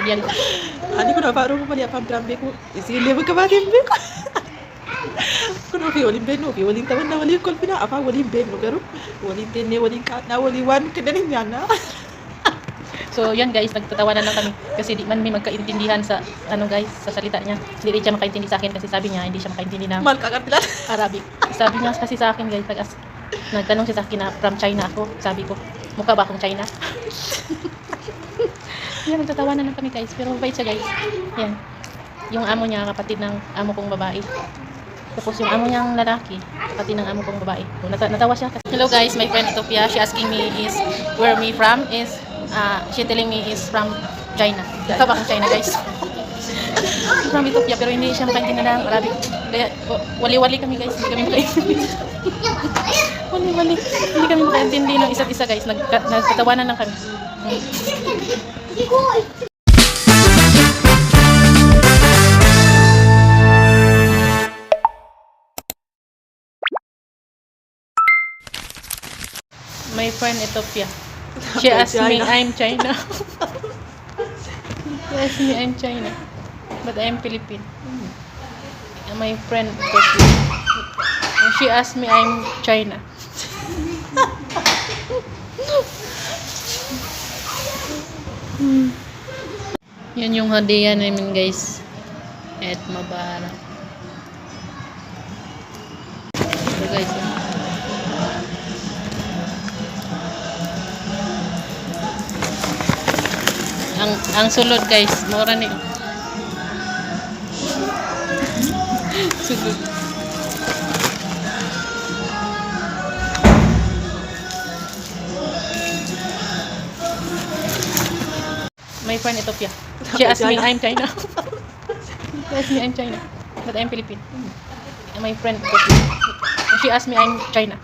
diyan. Ani ko na paro ko pali apam drambe ko. Isili magkabatin be ko. Kuno fi waling ben no, fi waling taman na waling kol pina apa waling ben no pero waling tenne waling kat na waling wan kinanin yan na. So yan guys, nagtatawanan lang kami kasi di man may magkaintindihan sa ano guys, sa salita niya. Hindi rin siya makaintindi sa akin kasi sabi niya hindi siya makaintindi ng Mal kakatilan. Arabic. Sabi niya kasi sa akin guys, nagtanong siya sa akin na from China ako. Sabi ko, mukha ba akong China? Yan, nagtatawanan lang kami guys, pero mabait siya guys. Yan. Yung amo niya, kapatid ng amo kong babae. Tapos yung amo niyang lalaki, kapatid ng amo kong babae. Natawa siya. Hello guys, my friend Ethiopia. She asking me is where me from is she telling me is from China. Ikaw ba akong China guys? From Ethiopia pero hindi siya makaintindihan ng Arabic. Kaya wali-wali kami guys, hindi kami makaintindi. Wali-wali. Hindi kami makaintindi ng isa't isa guys. Nagtatawanan lang kami. My friend Ethiopia. She asked me I'm China. She asked me I'm China. But I'm Philippine. My friend Ethiopia. She asked me I'm China. Yan yung hadiah namin guys. At mabara. So guys. Ang sulod guys, mura ni. Sulod. My friend Ethiopia. She asked me I'm China. She asked me I'm China, but I'm Philippine. My friend Ethiopia. She asked me I'm China.